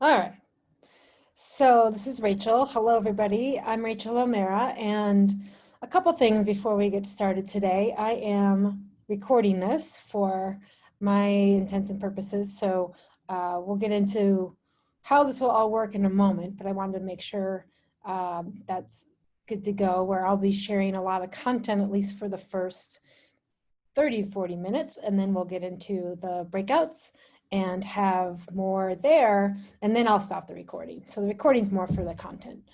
All right. So this is Rachel. Hello, everybody. I'm Rachel O'Mara, and a couple things before we get started today. I am recording this for my intents and purposes, so we'll get into how this will all work in a moment, but I wanted to make sure that's good to go, where I'll be sharing a lot of content, at least for the first 30, 40 minutes, and then we'll get into the breakouts and have more there, and then I'll stop the recording. So the recording's more for the content.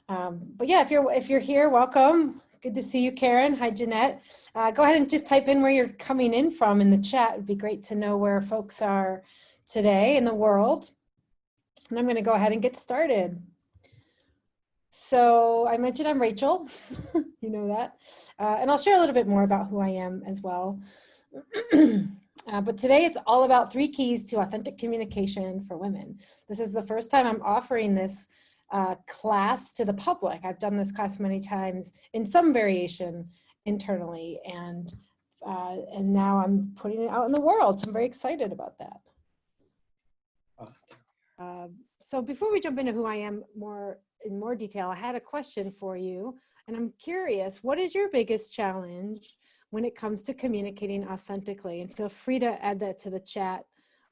But yeah, if you're here, welcome. Good to see you, Karen. Hi, Jeanette. Go ahead and just type in where you're coming in from in the chat. It'd be great to know where folks are today in the world. And I'm going to go ahead and get started. So I mentioned I'm Rachel, you know that, and I'll share a little bit more about who I am as well. But today it's all about 3 keys to authentic communication for women. This is the first time I'm offering this class to the public. I've done this class many times in some variation internally, and now I'm putting it out in the world. So I'm very excited about that. So before we jump into who I am in more detail, I had a question for you, and I'm curious, what is your biggest challenge when it comes to communicating authentically? And feel free to add that to the chat,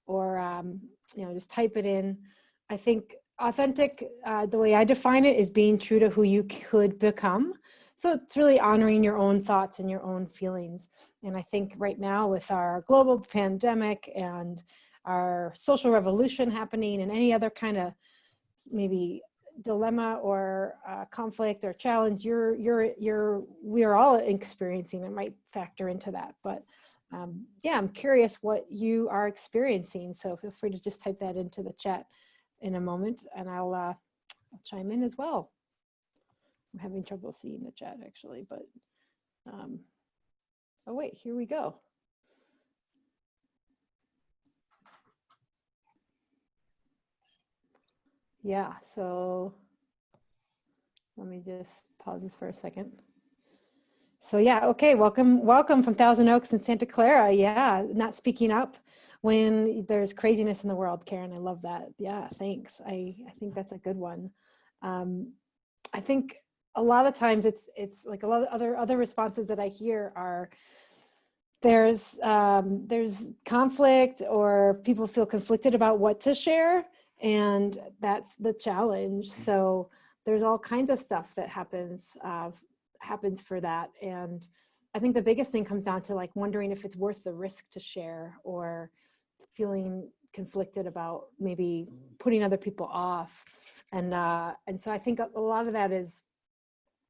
or just type it in. I think authentic, the way I define it, is being true to who you could become. So it's really honoring your own thoughts and your own feelings. And I think right now, with our global pandemic and our social revolution happening, and any other kind of maybe dilemma or conflict or challenge we are all experiencing, it might factor into that. But yeah, I'm curious what you are experiencing. So feel free to just type that into the chat in a moment, and I'll chime in as well. I'm having trouble seeing the chat actually, but oh wait, here we go. Yeah, so let me just pause this for a second. So yeah, okay, welcome from Thousand Oaks and Santa Clara. Yeah, not speaking up when there's craziness in the world, Karen. I love that. Yeah, thanks. I think that's a good one. I think a lot of times it's like a lot of other responses that I hear are there's conflict, or people feel conflicted about what to share. And that's the challenge. So there's all kinds of stuff that happens for that. And I think the biggest thing comes down to like wondering if it's worth the risk to share, or feeling conflicted about maybe putting other people off. And so I think a lot of that is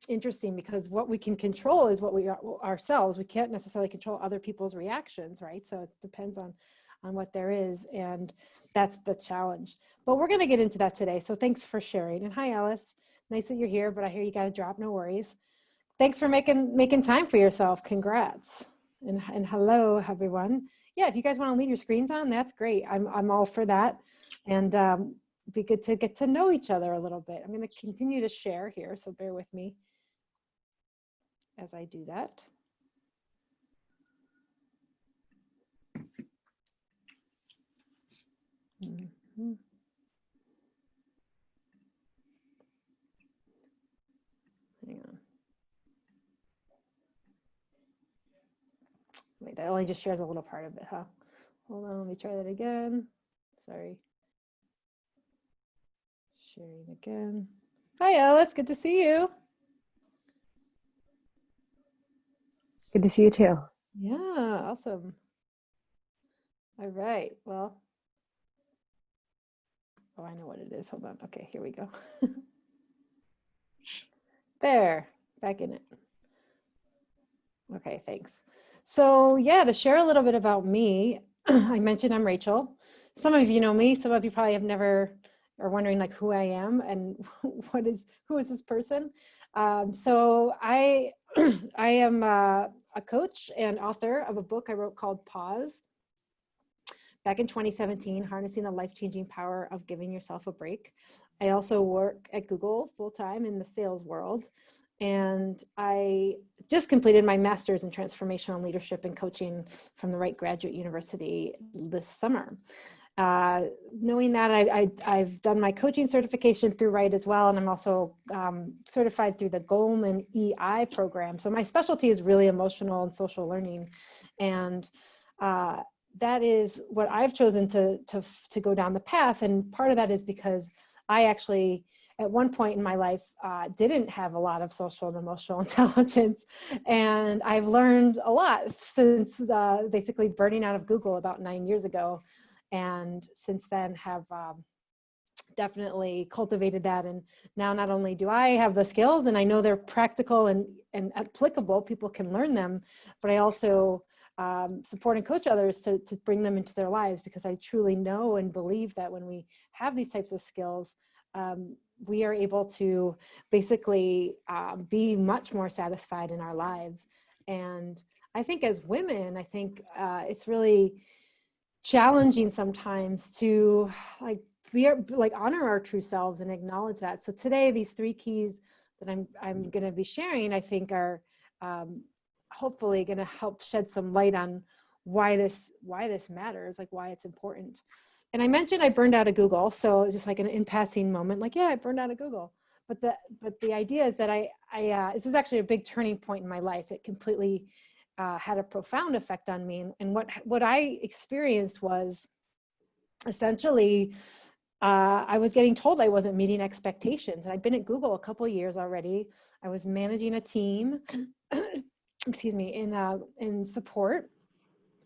interesting, because what we can control is what we are ourselves. We can't necessarily control other people's reactions, right? So it depends on what there is, and that's the challenge. But we're going to get into that today. So thanks for sharing. And hi, Alice. Nice that you're here, but I hear you got to drop. No worries. Thanks for making time for yourself. Congrats. And hello, everyone. Yeah, if you guys want to leave your screens on, that's great. I'm all for that. And be good to get to know each other a little bit. I'm going to continue to share here, so bear with me as I do that. Mm-hmm. Hang on. Wait, that only just shares a little part of it, huh? Hold on, let me try that again. Sorry. Sharing again. Hi, Alice. Good to see you. Good to see you too. Yeah, awesome. All right. Well, oh, I know what it is. Hold on. Okay, here we go. There, back in it. Okay, thanks. So yeah, to share a little bit about me, I mentioned I'm Rachel. Some of you know me, some of you probably have never, are wondering like who I am and who is this person. So I am a coach and author of a book I wrote called Pause back in 2017, Harnessing the Life-Changing Power of Giving Yourself a Break. I also work at Google full-time in the sales world. And I just completed my master's in transformational leadership and coaching from the Wright Graduate University this summer. knowing that I've done my coaching certification through Wright as well. And I'm also certified through the Goldman EI program. So my specialty is really emotional and social learning. And that is what I've chosen to go down the path. And part of that is because I actually, at one point in my life, didn't have a lot of social and emotional intelligence. And I've learned a lot since basically burning out of Google about 9 years ago. And since then have definitely cultivated that. And now not only do I have the skills and I know they're practical and applicable, people can learn them, but I also support and coach others to bring them into their lives, because I truly know and believe that when we have these types of skills, we are able to basically be much more satisfied in our lives. And I think as women, I think it's really challenging sometimes to honor our true selves and acknowledge that. So today, these 3 keys that I'm going to be sharing, I think are hopefully going to help shed some light on why this matters, like why it's important. And I mentioned I burned out of Google, so just like an in passing moment, like, yeah, I burned out of Google. But the idea is that this was actually a big turning point in my life. It completely had a profound effect on me. And what I experienced was essentially, I was getting told I wasn't meeting expectations. And I'd been at Google a couple of years already. I was managing a team, excuse me, in support.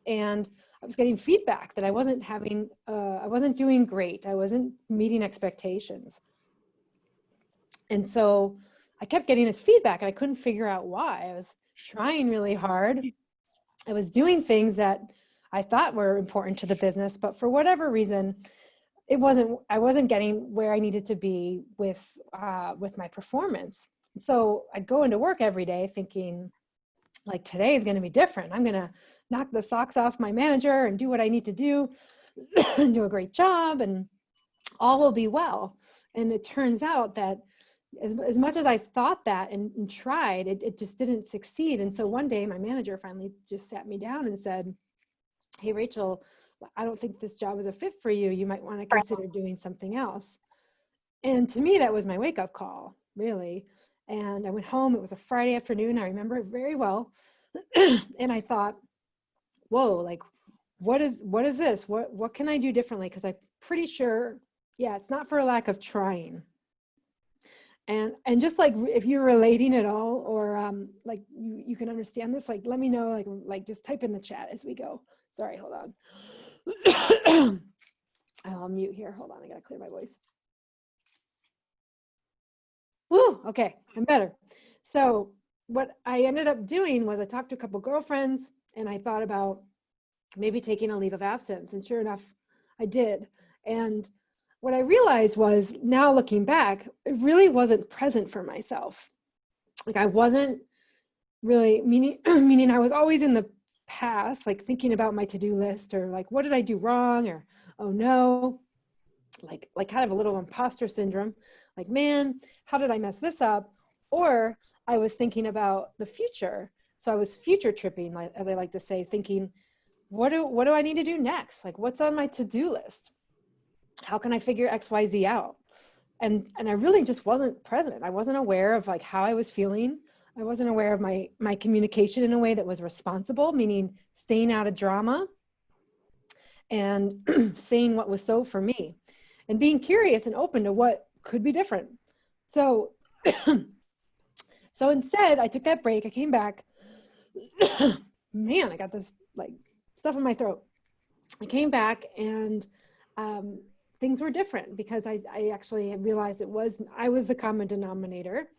And I was getting feedback that I wasn't doing great. I wasn't meeting expectations. And so I kept getting this feedback and I couldn't figure out why. I was trying really hard. I was doing things that I thought were important to the business, but for whatever reason, I wasn't getting where I needed to be with my performance. So I'd go into work every day thinking, like, today is going to be different. I'm going to knock the socks off my manager and do what I need to do and do a great job, and all will be well. And it turns out that as much as I thought that and tried, it just didn't succeed. And so one day my manager finally just sat me down and said, hey, Rachel, I don't think this job is a fit for you. You might want to consider doing something else. And to me, that was my wake-up call, really. And I went home. It was a Friday afternoon. I remember it very well. And I thought, whoa, like, what is this? What can I do differently? Because I'm pretty sure, yeah, it's not for a lack of trying. And just like, if you're relating at all, or like you can understand this, like, let me know, like just type in the chat as we go. Sorry, hold on. I'll mute here. Hold on, I gotta clear my voice. Woo, okay, I'm better. So what I ended up doing was I talked to a couple girlfriends and I thought about maybe taking a leave of absence. And sure enough, I did. And what I realized was, now looking back, it really wasn't present for myself. Like, I wasn't really, meaning I was always in the past, like thinking about my to-do list, or like, what did I do wrong? Or, oh no, like kind of a little imposter syndrome. Like, man, how did I mess this up? Or I was thinking about the future. So I was future tripping, as I like to say, thinking, what do I need to do next? Like, what's on my to-do list? How can I figure XYZ out? And I really just wasn't present. I wasn't aware of like how I was feeling. I wasn't aware of my communication in a way that was responsible, meaning staying out of drama and saying what was so for me, and being curious and open to what could be different. So, so instead, I took that break. I came back. Man, I got this like stuff in my throat. I came back and things were different, because I actually realized I was the common denominator,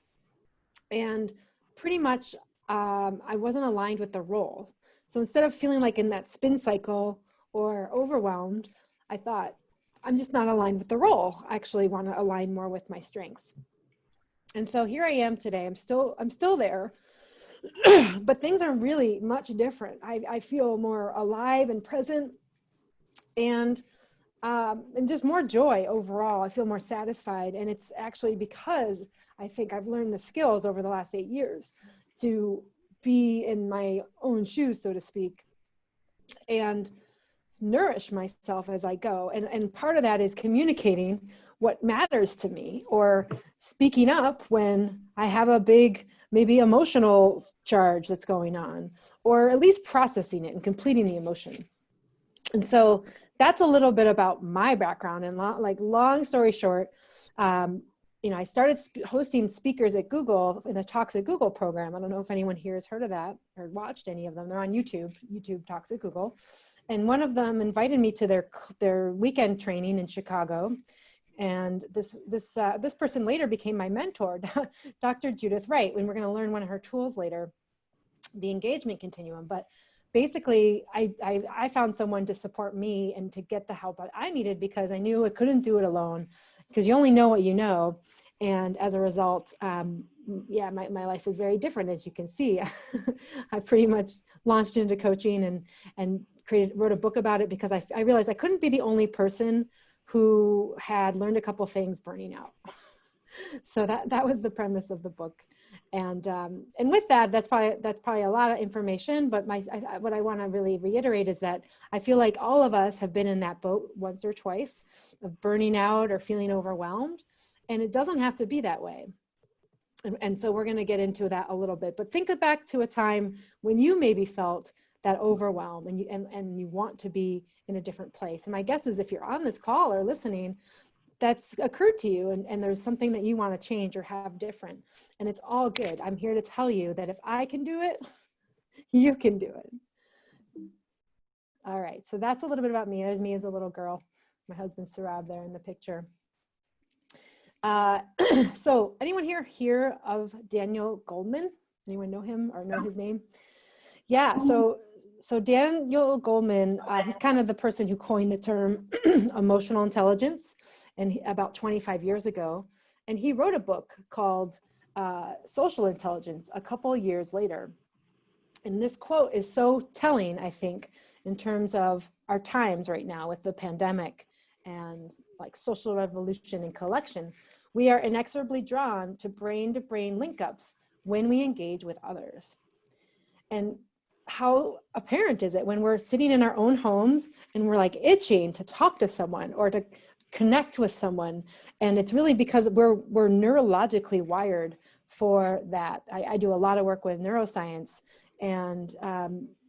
and pretty much I wasn't aligned with the role. So instead of feeling like in that spin cycle or overwhelmed, I thought, I'm just not aligned with the role. I actually want to align more with my strengths. And so here I am today. I'm still there, but things are really much different. I feel more alive and present, and just more joy overall. I feel more satisfied. And it's actually because I think I've learned the skills over the last 8 years to be in my own shoes, so to speak. And nourish myself as I go. And part of that is communicating what matters to me, or speaking up when I have a big, maybe emotional charge that's going on, or at least processing it and completing the emotion. And so that's a little bit about my background. And long story short, I started hosting speakers at Google in the Talks at Google program. I don't know if anyone here has heard of that or watched any of them. They're on YouTube Talks at Google. And one of them invited me to their weekend training in Chicago. And this person later became my mentor, Dr. Judith Wright, when we're going to learn one of her tools later, the engagement continuum. But basically, I found someone to support me and to get the help that I needed, because I knew I couldn't do it alone, because you only know what you know. And as a result, my life is very different, as you can see. I pretty much launched into coaching and wrote a book about it, because I realized I couldn't be the only person who had learned a couple things burning out. So that was the premise of the book. And with that, that's probably a lot of information, but what I want to really reiterate is that I feel like all of us have been in that boat once or twice of burning out or feeling overwhelmed, and it doesn't have to be that way. And so we're going to get into that a little bit, but think back to a time when you maybe felt that overwhelm and you want to be in a different place. And my guess is, if you're on this call or listening, that's occurred to you, and there's something that you want to change or have different, and it's all good. I'm here to tell you that if I can do it, you can do it. All right, so that's a little bit about me. There's me as a little girl. My husband Sarab there in the picture. So anyone here of Daniel Goleman? Anyone know him or know his name? Yeah, so Daniel Goleman, he's kind of the person who coined the term emotional intelligence, and about 25 years ago. And he wrote a book called Social Intelligence a couple years later. And this quote is so telling, I think, in terms of our times right now with the pandemic and like social revolution and collection. We are inexorably drawn to brain-to-brain link-ups when we engage with others. And how apparent is it when we're sitting in our own homes and we're like itching to talk to someone or to connect with someone? And it's really because we're neurologically wired for that. I do a lot of work with neuroscience, and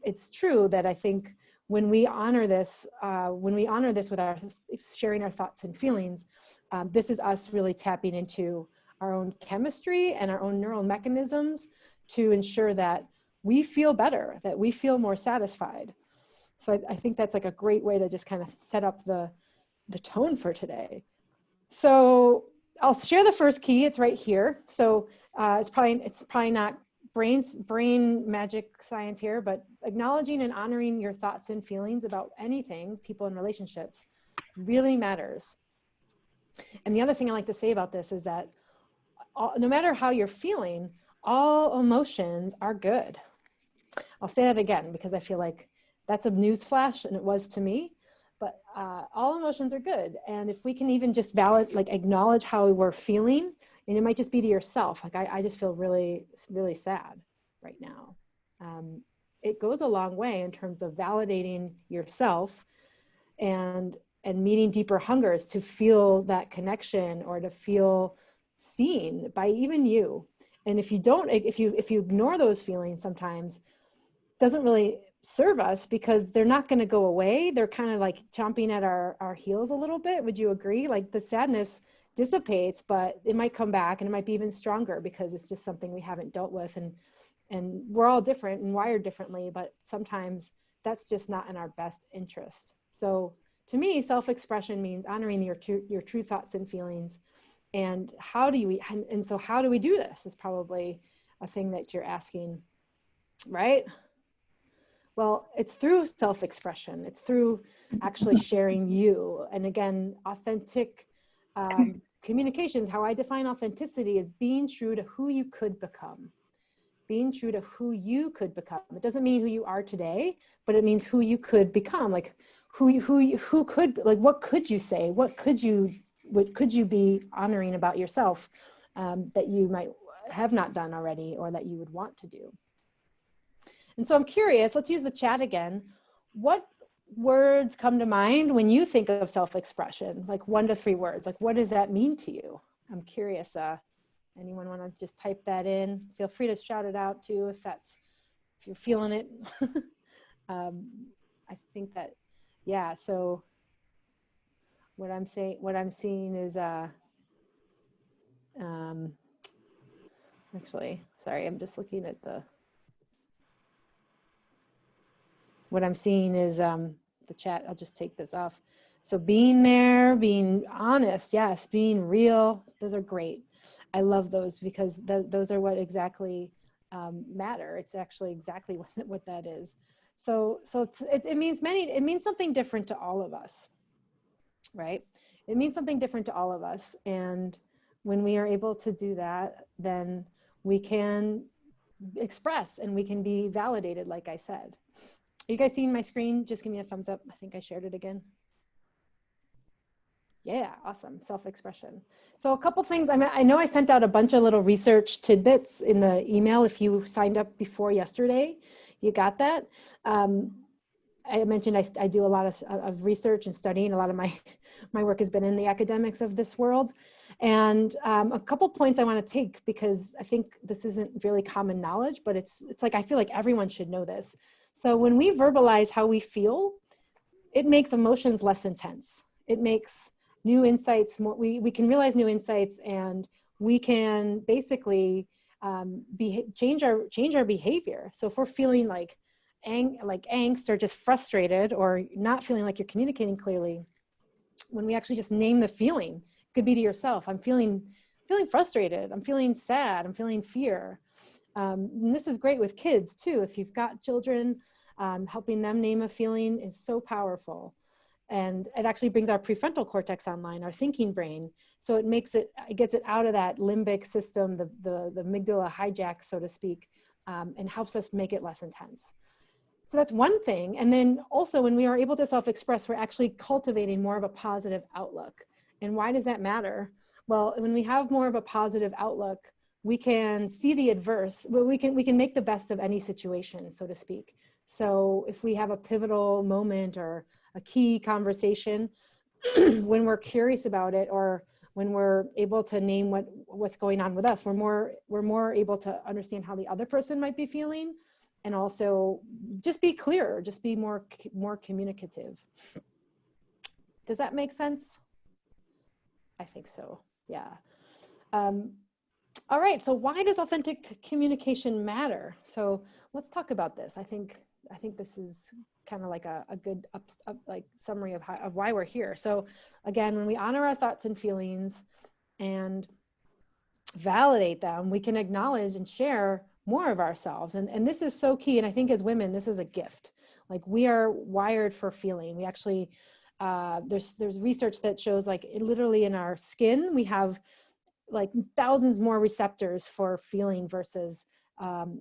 it's true that I think when we honor this with our sharing our thoughts and feelings, this is us really tapping into our own chemistry and our own neural mechanisms to ensure that we feel better, that we feel more satisfied. So I think that's like a great way to just kind of set up the tone for today. So I'll share the first key. It's right here. So it's probably not brain magic science here, but acknowledging and honoring your thoughts and feelings about anything, people and relationships, really matters. And the other thing I like to say about this is that no matter how you're feeling, all emotions are good. I'll say that again, because I feel like that's a news flash, and it was to me, but all emotions are good. And if we can even just acknowledge how we're feeling, and it might just be to yourself, like I just feel really, really sad right now. It goes a long way in terms of validating yourself and meeting deeper hungers to feel that connection or to feel seen by even you. And if you ignore those feelings, sometimes doesn't really serve us, because they're not going to go away. They're kind of like chomping at our heels a little bit. Would you agree? Like the sadness dissipates, but it might come back, and it might be even stronger because it's just something we haven't dealt with. And we're all different and wired differently, but sometimes that's just not in our best interest. So to me, self-expression means honoring your true thoughts and feelings. And how do we do this is probably a thing that you're asking, right? Well, it's through self-expression. It's through actually sharing you. And again, authentic communications, how I define authenticity is being true to who you could become. Being true to who you could become. It doesn't mean who you are today, but it means who you could become. Like who could, like, what could you say? What could you be honoring about yourself that you might have not done already, or that you would want to do? And so I'm curious, let's use the chat again. What words come to mind when you think of self-expression? Like 1 to 3 words. Like, what does that mean to you? I'm curious. Anyone want to just type that in? Feel free to shout it out too if you're feeling it. I think that, yeah. So what I'm seeing is actually, sorry, I'm just looking at what I'm seeing is the chat. I'll just take this off. So being there, being honest, yes, being real, those are great. I love those because those are what exactly matter. It's actually exactly what that is. So it means something different to all of us, right? It means something different to all of us. And when we are able to do that, then we can express and we can be validated, like I said. Are you guys seeing my screen? Just give me a thumbs up. I think I shared it again. Yeah, awesome. Self-expression. So a couple things. I know I sent out a bunch of little research tidbits in the email. If you signed up before yesterday, you got that. I mentioned I do a lot of research and studying. A lot of my work has been in the academics of this world. And a couple points I want to take, because I think this isn't really common knowledge, but it's like, I feel like everyone should know this. So when we verbalize how we feel, it makes emotions less intense. It makes new insights more, we can realize new insights, and we can basically change our behavior. So if we're feeling like angst or just frustrated or not feeling like you're communicating clearly, when we actually just name the feeling, it could be to yourself, I'm feeling frustrated, I'm feeling sad, I'm feeling fear. And this is great with kids too. If you've got children, helping them name a feeling is so powerful. And it actually brings our prefrontal cortex online, our thinking brain. So it gets it out of that limbic system, the amygdala hijack, so to speak, and helps us make it less intense. So that's one thing. And then also, when we are able to self-express, we're actually cultivating more of a positive outlook. And why does that matter? Well, when we have more of a positive outlook, we can see the adverse, but we can make the best of any situation, so to speak. So if we have a pivotal moment or a key conversation, when we're curious about it, or when we're able to name what's going on with us, we're more able to understand how the other person might be feeling, and also just be clearer, just be more communicative. Does that make sense? I think so. Yeah. All right. So why does authentic communication matter? So let's talk about this. I think this is kind of like a good like summary of why we're here. So again, when we honor our thoughts and feelings and validate them, we can acknowledge and share more of ourselves. And this is so key. And I think as women, this is a gift. Like, we are wired for feeling. We actually, there's research that shows, like, literally in our skin, we have like thousands more receptors for feeling versus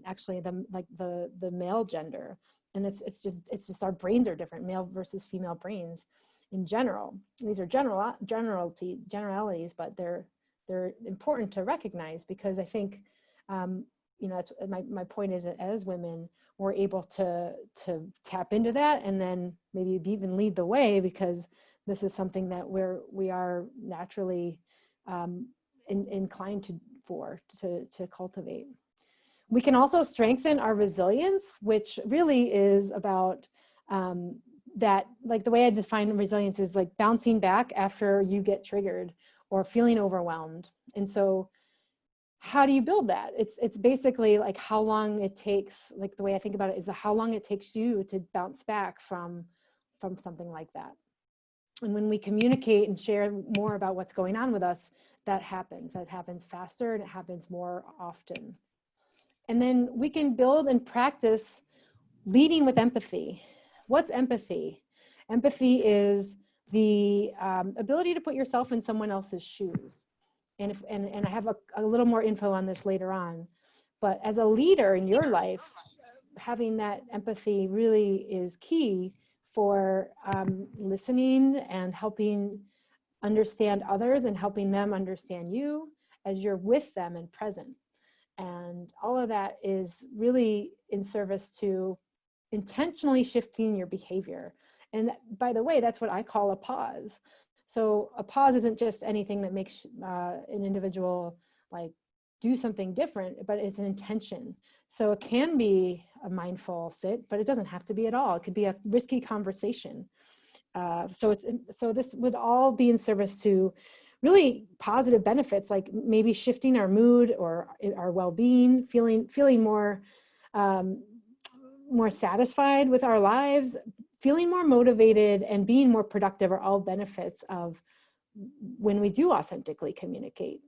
actually the male gender. And it's just our brains are different, male versus female brains in general. These are generalities, but they're important to recognize, because I think, that's my point is that as women, we're able to tap into that, and then maybe even lead the way, because this is something that we are naturally inclined to cultivate. We can also strengthen our resilience, which really is about that, like, the way I define resilience is like bouncing back after you get triggered or feeling overwhelmed. And so how do you build that? It's basically like how long it takes, like the way I think about it is how long it takes you to bounce back from something like that. And when we communicate and share more about what's going on with us, that happens faster, and it happens more often. And then we can build and practice leading with empathy. What's empathy? Empathy is the ability to put yourself in someone else's shoes. And I have a little more info on this later on. But as a leader in your life, having that empathy really is key for listening and helping understand others and helping them understand you as you're with them and present. And all of that is really in service to intentionally shifting your behavior. And by the way, that's what I call a pause. So a pause isn't just anything that makes an individual like do something different, but it's an intention. So it can be a mindful sit, but it doesn't have to be at all. It could be a risky conversation. So this would all be in service to really positive benefits, like maybe shifting our mood or our well-being, feeling more more satisfied with our lives, feeling more motivated, and being more productive are all benefits of when we do authentically communicate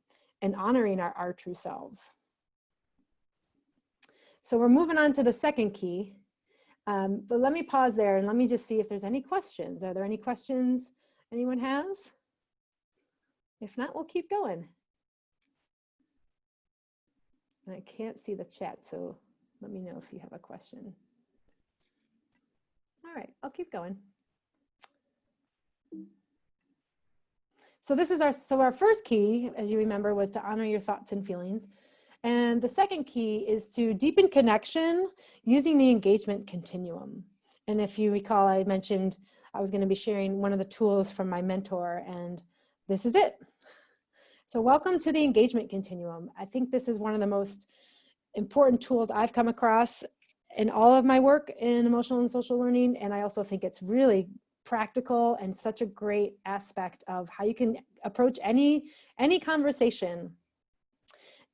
and honoring our true selves. So we're moving on to the second key. But let me pause there and let me just see if there's any questions. Are there any questions anyone has? If not, we'll keep going. I can't see the chat, so let me know if you have a question. All right, I'll keep going. So this is our first key, as you remember, was to honor your thoughts and feelings. And the second key is to deepen connection using the engagement continuum. And if you recall, I mentioned I was going to be sharing one of the tools from my mentor, and this is it. So welcome to the engagement continuum. I think this is one of the most important tools I've come across in all of my work in emotional and social learning. And I also think it's really practical and such a great aspect of how you can approach any conversation.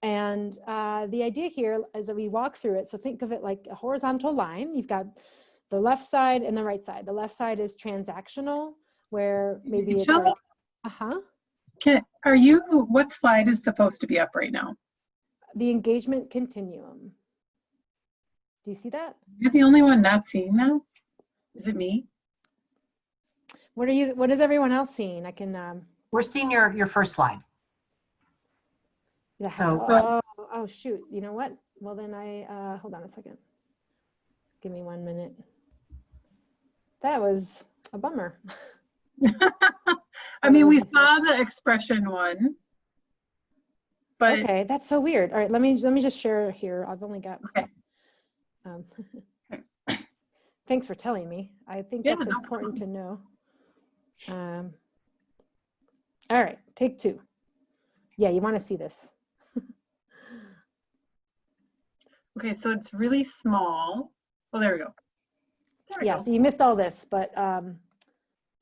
And the idea here is that we walk through it. So think of it like a horizontal line. You've got the left side and the right side. The left side is transactional, where maybe it's like, what slide is supposed to be up right now? The engagement continuum. Do you see that? You're the only one not seeing that? Is it me? What is everyone else seeing? I can, we're seeing your first slide. Yeah. So, oh shoot. You know what? Well then hold on a second. Give me 1 minute. That was a bummer. I mean, we saw the expression one, but okay, that's so weird. All right, let me just share here. I've only got. Okay. Thanks for telling me. I think that's important to know. All right, take two. Yeah, you want to see this. Okay, so it's really small. Well, there we go. Yeah, so you missed all this, but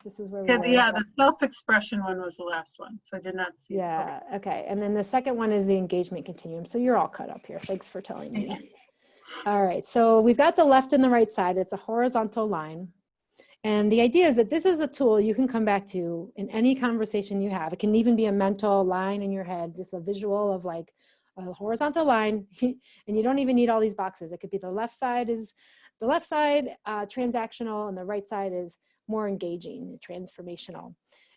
this is where we were. Yeah, the self-expression one was the last one, so I did not see it. Yeah, okay. And then the second one is the engagement continuum. So you're all cut up here. Thanks for telling me that. All right, so we've got the left and the right side. It's a horizontal line. And the idea is that this is a tool you can come back to in any conversation you have. It can even be a mental line in your head, just a visual of like a horizontal line, and you don't even need all these boxes. It could be the left side transactional, and the right side is more engaging, transformational.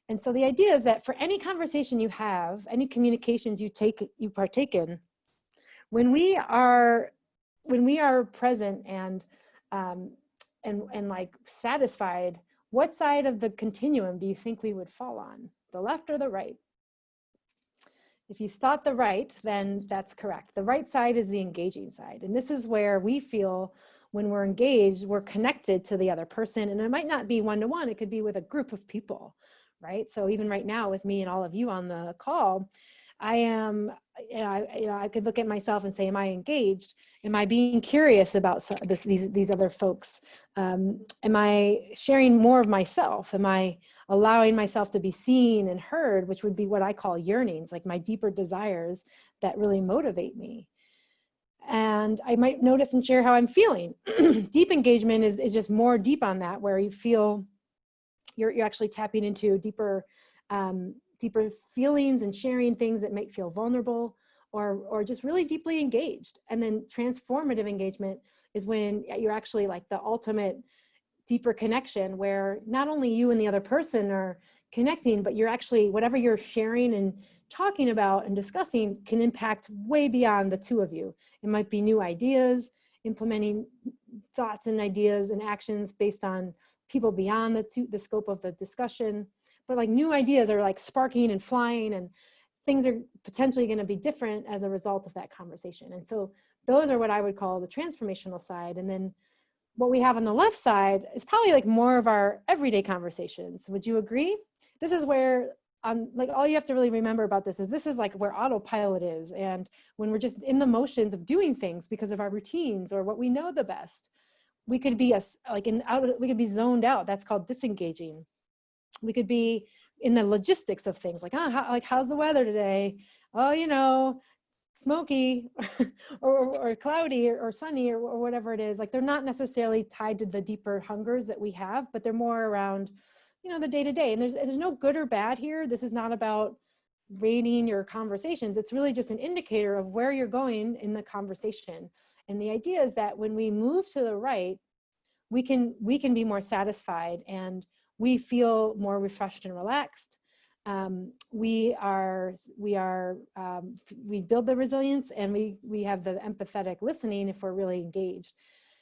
And so the idea is that for any conversation you have, any communications you partake in, when we are present and like satisfied, what side of the continuum do you think we would fall on? The left or the right? If you thought the right, then that's correct. The right side is the engaging side. And this is where we feel when we're engaged, we're connected to the other person. And it might not be one-to-one, it could be with a group of people, right? So even right now with me and all of you on the call, I am, I could look at myself and say, am I engaged? Am I being curious about these other folks? Am I sharing more of myself? Am I allowing myself to be seen and heard, which would be what I call yearnings, like my deeper desires that really motivate me? And I might notice and share how I'm feeling. Deep engagement is just more deep on that, where you feel you're actually tapping into deeper feelings and sharing things that might feel vulnerable or just really deeply engaged. And then transformative engagement is when you're actually like the ultimate deeper connection, where not only you and the other person are connecting, but you're actually, whatever you're sharing and talking about and discussing can impact way beyond the two of you. It might be new ideas, implementing thoughts and ideas and actions based on people beyond the scope of the discussion. But like new ideas are like sparking and flying, and things are potentially going to be different as a result of that conversation. And so those are what I would call the transformational side. And then what we have on the left side is probably like more of our everyday conversations. Would you agree? This is where like all you have to really remember about this is like where autopilot is. And when we're just in the motions of doing things because of our routines or what we know the best, we could be we could be zoned out. That's called disengaging. We could be in the logistics of things like, how's the weather today? Oh, you know, smoky or cloudy or sunny or whatever it is. Like they're not necessarily tied to the deeper hungers that we have, but they're more around, you know, the day to day. And there's no good or bad here. This is not about rating your conversations. It's really just an indicator of where you're going in the conversation. And the idea is that when we move to the right, we can be more satisfied and we feel more refreshed and relaxed. We build the resilience, and we have the empathetic listening if we're really engaged.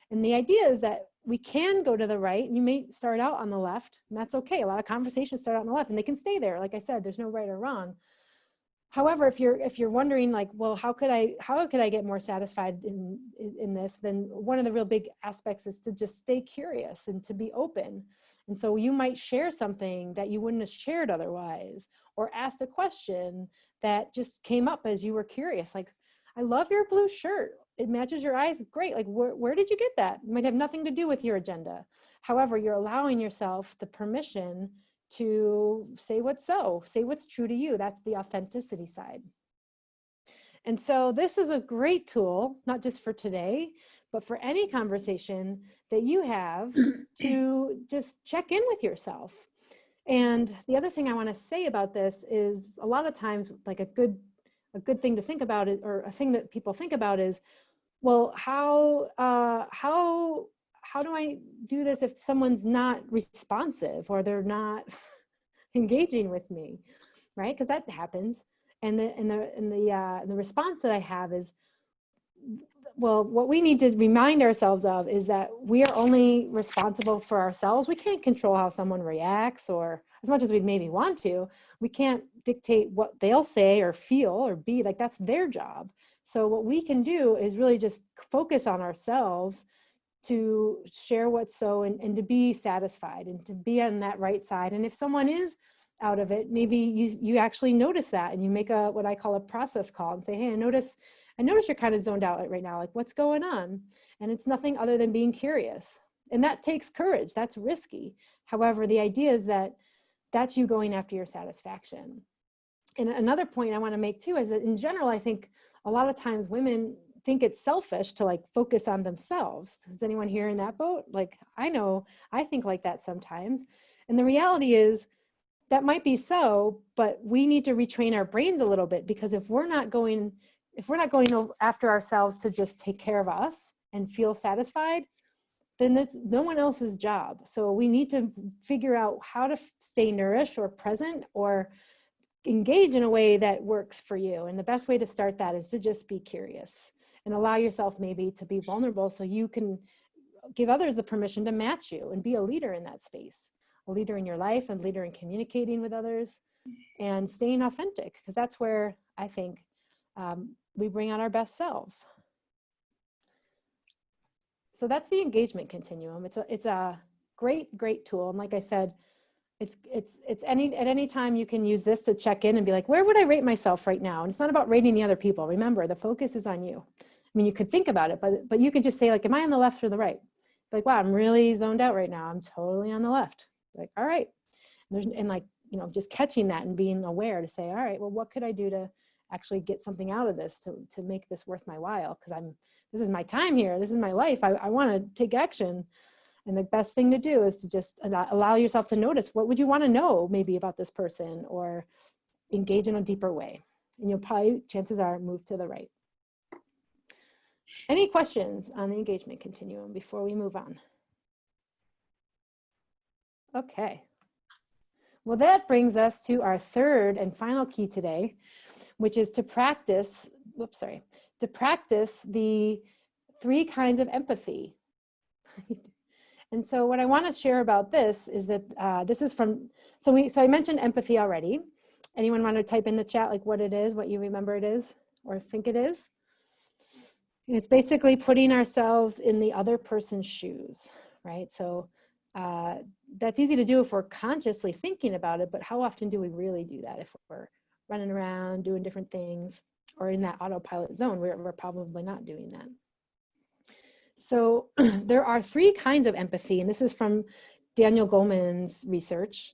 And the idea is that we can go to the right, and you may start out on the left, and that's okay. A lot of conversations start out on the left, and they can stay there. Like I said, there's no right or wrong. However, if you're wondering like, well, how could I get more satisfied in this, then one of the real big aspects is to just stay curious and to be open. And so you might share something that you wouldn't have shared otherwise, or asked a question that just came up as you were curious. Like, I love your blue shirt. It matches your eyes. Great. Like, where did you get that? It might have nothing to do with your agenda. However, you're allowing yourself the permission to say what's true to you. That's the authenticity side. And so this is a great tool, not just for today, but for any conversation that you have to just check in with yourself. And the other thing I want to say about this is a lot of times, like a good thing to think about it, or a thing that people think about is, well, how do I do this if someone's not responsive or they're not engaging with me, right? Because that happens. And the response that I have is, well, what we need to remind ourselves of is that we are only responsible for ourselves. We can't control how someone reacts, or as much as we'd maybe want to. We can't dictate what they'll say or feel or be. Like, that's their job. So what we can do is really just focus on ourselves to share what's so, and to be satisfied and to be on that right side. And if someone is out of it, maybe you actually notice that, and you make what I call a process call and say, hey, I notice you're kind of zoned out right now. Like, what's going on? And it's nothing other than being curious. And that takes courage. That's risky. However, the idea is that that's you going after your satisfaction. And another point I want to make too is that in general, I think a lot of times women think it's selfish to like focus on themselves. Is anyone here in that boat? Like, I know I think like that sometimes. And the reality is that might be so, but we need to retrain our brains a little bit, because if we're not going after ourselves to just take care of us and feel satisfied, then it's no one else's job. So we need to figure out how to stay nourished or present or engage in a way that works for you. And the best way to start that is to just be curious and allow yourself maybe to be vulnerable, so you can give others the permission to match you and be a leader in that space, a leader in your life and leader in communicating with others and staying authentic, because that's where I think we bring out our best selves. So that's the engagement continuum. It's a great tool. And like I said, at any time you can use this to check in and be like, where would I rate myself right now? And it's not about rating the other people. Remember, the focus is on you. I mean, you could think about it, but you could just say like, am I on the left or the right? Like, wow, I'm really zoned out right now. I'm totally on the left. Like, all right. And like, you know, just catching that and being aware to say, all right, well, what could I do to actually get something out of this to make this worth my while? Because this is my time here. This is my life. I want to take action. And the best thing to do is to just allow yourself to notice, what would you want to know maybe about this person, or engage in a deeper way. And you'll probably, chances are, move to the right. Any questions on the engagement continuum before we move on? Okay. Well, that brings us to our third and final key today, which is to practice the 3 kinds of empathy. And so what I want to share about this is that this is from, so I mentioned empathy already. Anyone want to type in the chat like what it is, what you remember it is, or think it is? It's basically putting ourselves in the other person's shoes, right? So that's easy to do if we're consciously thinking about it, but how often do we really do that if we're running around doing different things or in that autopilot zone? We're probably not doing that. So there are 3 kinds of empathy, and this is from Daniel Goleman's research.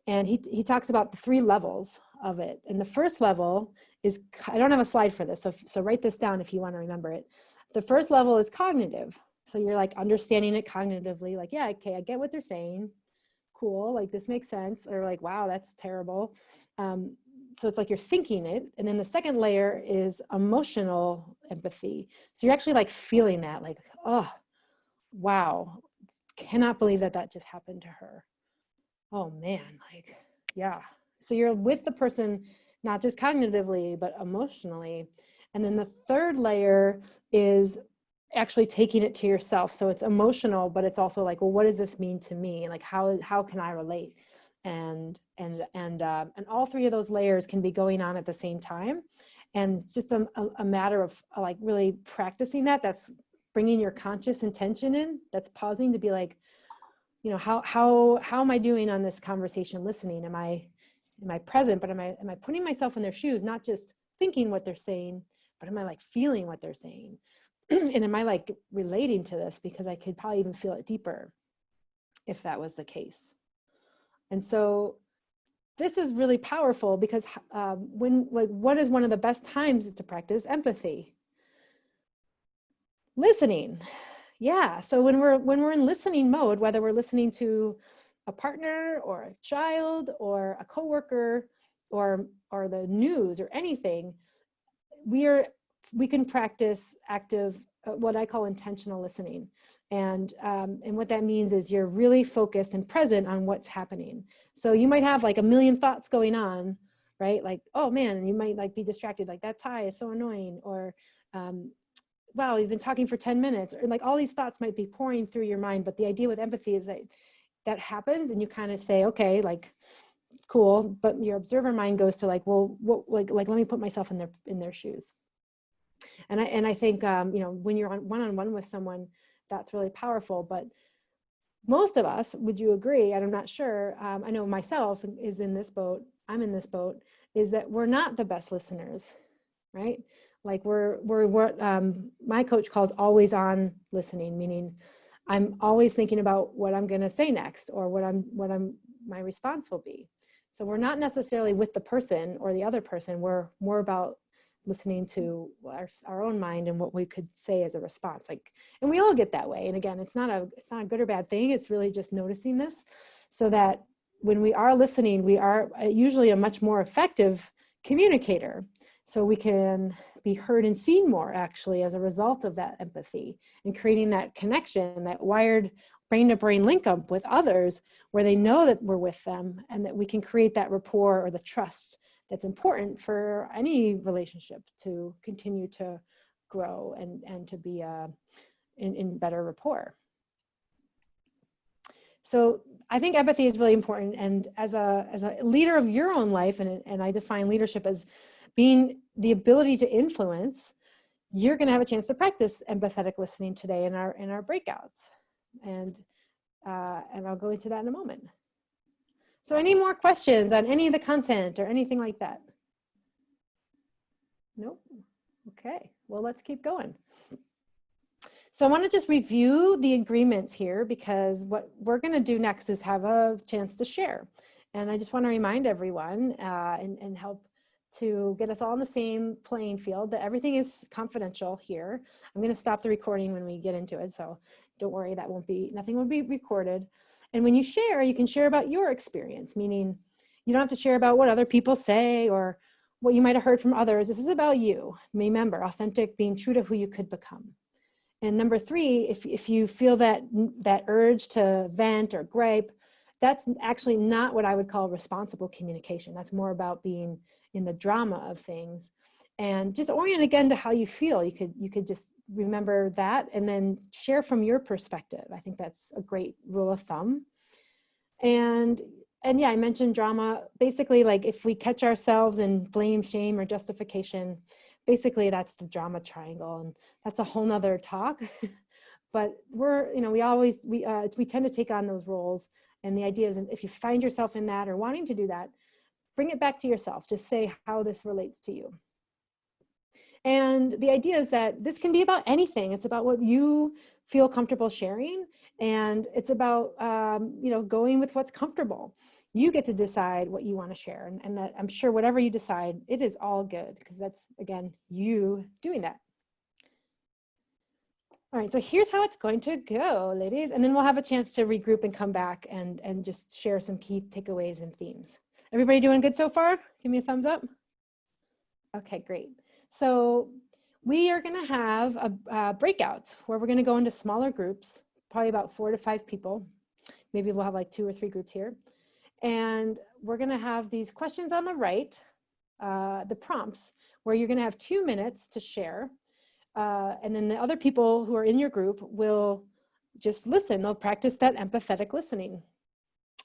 And he talks about the 3 levels of it. And the first level is, I don't have a slide for this, so write this down if you want to remember it. The first level is cognitive. So you're like understanding it cognitively, like, yeah, okay, I get what they're saying. Cool, like this makes sense. Or like, wow, that's terrible. So it's like you're thinking it. And then the second layer is emotional empathy. So you're actually like feeling that, like, oh, wow, cannot believe that that just happened to her. Oh man, like, yeah. So you're with the person, not just cognitively, but emotionally. And then the third layer is actually taking it to yourself. So it's emotional, but it's also like, well, what does this mean to me? And like, how can I relate? And all 3 of those layers can be going on at the same time. And it's just a matter of like really practicing that. That's bringing your conscious intention in. That's pausing to be like, you know, how am I doing on this conversation listening? Am I present, but am I putting myself in their shoes, not just thinking what they're saying, but am I like feeling what they're saying? And am I like relating to this? Because I could probably even feel it deeper if that was the case. And so this is really powerful because what is one of the best times to practice empathy? Listening. Yeah. So when we're in listening mode, whether we're listening to a partner or a child or a coworker or the news or anything, we can practice active, what I call intentional listening. And what that means is you're really focused and present on what's happening. So you might have like a million thoughts going on, right? Like, oh man, and you might like be distracted, like that tie is so annoying, or wow, we've been talking for 10 minutes, or like all these thoughts might be pouring through your mind. But the idea with empathy is that happens and you kind of say, okay, like, cool. But your observer mind goes to like, well, what, like, let me put myself in their shoes. And I think, you know, when you're on one-on-one with someone, that's really powerful. But most of us, would you agree? I'm not sure. I know myself is in this boat. I'm in this boat, is that we're not the best listeners, right? Like we're what my coach calls always on listening, meaning I'm always thinking about what I'm going to say next or my response will be. So we're not necessarily with the person or the other person. We're more about listening to our own mind and what we could say as a response. Like, and we all get that way. And again, it's not a good or bad thing. It's really just noticing this so that when we are listening, we are usually a much more effective communicator. So we can be heard and seen more actually as a result of that empathy and creating that connection, that wired brain to brain link up with others where they know that we're with them and that we can create that rapport or the trust that's important for any relationship to continue to grow and to be in better rapport. So I think empathy is really important. And as a leader of your own life, and I define leadership as being the ability to influence, you're going to have a chance to practice empathetic listening today in our breakouts. And I'll go into that in a moment. So any more questions on any of the content or anything like that? Nope. Okay, well, let's keep going. So I want to just review the agreements here because what we're going to do next is have a chance to share. And I just want to remind everyone and help to get us all on the same playing field that everything is confidential here. I'm going to stop the recording when we get into it. So don't worry, nothing will be recorded. And when you share, you can share about your experience, meaning you don't have to share about what other people say or what you might have heard from others. This is about you. Remember, authentic, being true to who you could become. And number 3, if you feel that urge to vent or gripe, that's actually not what I would call responsible communication. That's more about being in the drama of things. And just orient again to how you feel. You could just remember that and then share from your perspective. I think that's a great rule of thumb. And yeah, I mentioned drama. Basically, like if we catch ourselves in blame, shame, or justification, basically that's the drama triangle, and that's a whole nother talk. But we're, we tend to take on those roles. And the idea is, if you find yourself in that or wanting to do that, bring it back to yourself. Just say how this relates to you. And the idea is that this can be about anything. It's about what you feel comfortable sharing. And it's about, going with what's comfortable. You get to decide what you want to share. And that, I'm sure whatever you decide, it is all good, because that's, again, you doing that. All right, so here's how it's going to go, ladies. And then we'll have a chance to regroup and come back and just share some key takeaways and themes. Everybody doing good so far? Give me a thumbs up. Okay, great. So we are going to have breakouts where we're going to go into smaller groups, probably about 4 to 5 people. Maybe we'll have like 2 or 3 groups here. And we're going to have these questions on the right, the prompts, where you're going to have 2 minutes to share. And then the other people who are in your group will just listen. They'll practice that empathetic listening.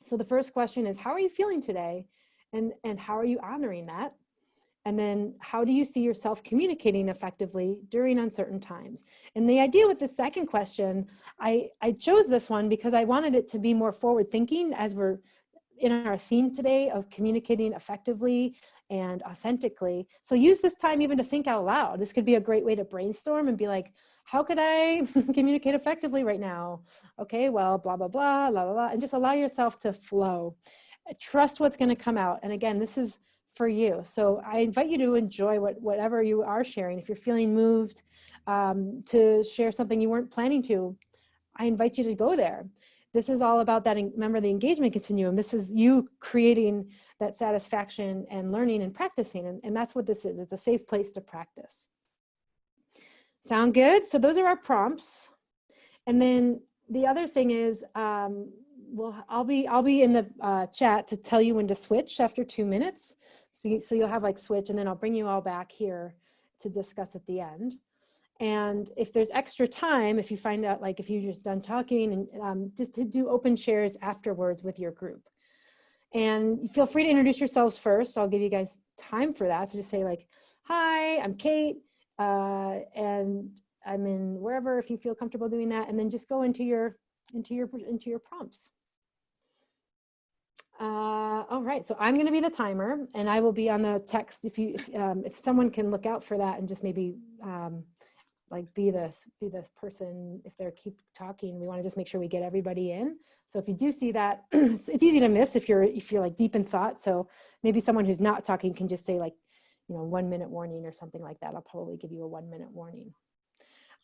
So the first question is, how are you feeling today? And how are you honoring that? And then how do you see yourself communicating effectively during uncertain times? And the idea with the second question, I chose this one because I wanted it to be more forward thinking, as we're in our theme today of communicating effectively and authentically. So use this time even to think out loud. This could be a great way to brainstorm and be like, how could I communicate effectively right now? Okay, well, blah, blah, blah, blah, blah, blah, and just allow yourself to flow. Trust what's going to come out. And again, this is for you. So I invite you to enjoy whatever you are sharing. If you're feeling moved to share something you weren't planning to, I invite you to go there. This is all about that. Remember the engagement continuum. This is you creating that satisfaction and learning and practicing. And that's what this is. It's a safe place to practice. Sound good? So those are our prompts. And then the other thing is, I'll be in the chat to tell you when to switch after 2 minutes. So you'll have like switch, and then I'll bring you all back here to discuss at the end. And if there's extra time, if you find out, like if you're just done talking, and just to do open shares afterwards with your group. And feel free to introduce yourselves first. So I'll give you guys time for that. So just say like, hi, I'm Kate, and I'm in wherever, if you feel comfortable doing that, and then just go into your prompts. All right, so I'm going to be the timer, and I will be on the text. If someone can look out for that and just maybe like be the person, if they keep talking, we want to just make sure we get everybody in. So if you do see that, it's easy to miss if you're like deep in thought. So maybe someone who's not talking can just say like, 1 minute warning or something like that. I'll probably give you a 1 minute warning.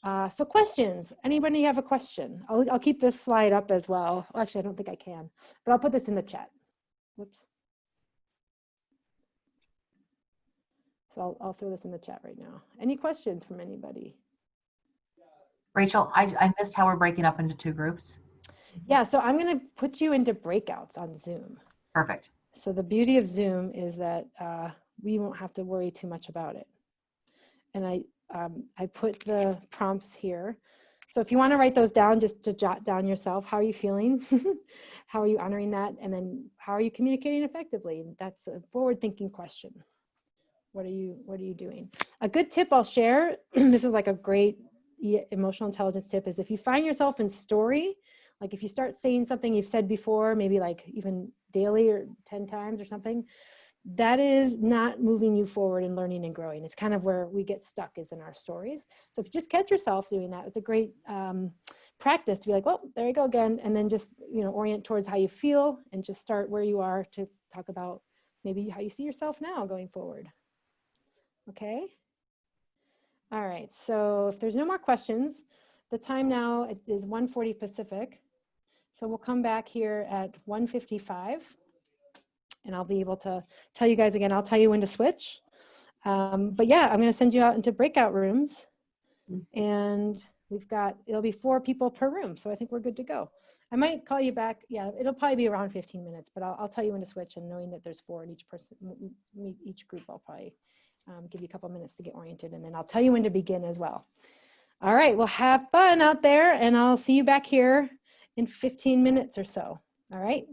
So questions, anybody have a question? I'll keep this slide up as well. Actually, I don't think I can, but I'll put this in the chat. Whoops. So I'll throw this in the chat right now. Any questions from anybody? Rachel, I missed how we're breaking up into 2 groups. Yeah, so I'm going to put you into breakouts on Zoom. Perfect. So the beauty of Zoom is that we won't have to worry too much about it. And I put the prompts here. So if you want to write those down, just to jot down yourself, how are you feeling? How are you honoring that? And then how are you communicating effectively? That's a forward-thinking question. What are you doing? A good tip I'll share, this is like a great emotional intelligence tip, is if you find yourself in story, like if you start saying something you've said before, maybe like even daily or 10 times or something, that is not moving you forward in learning and growing. It's kind of where we get stuck, is in our stories. So if you just catch yourself doing that, it's a great practice to be like, well, there you go again. And then just, orient towards how you feel and just start where you are to talk about maybe how you see yourself now going forward. Okay. All right. So if there's no more questions, the time now is 1:40 Pacific. So we'll come back here at 1:55. And I'll be able to tell you guys again, I'll tell you when to switch. But yeah, I'm going to send you out into breakout rooms, and it'll be 4 people per room. So I think we're good to go. I might call you back. Yeah, it'll probably be around 15 minutes, but I'll tell you when to switch, and knowing that there's 4 in each group, I'll probably give you a couple minutes to get oriented, and then I'll tell you when to begin as well. All right, well, have fun out there, and I'll see you back here in 15 minutes or so. All right.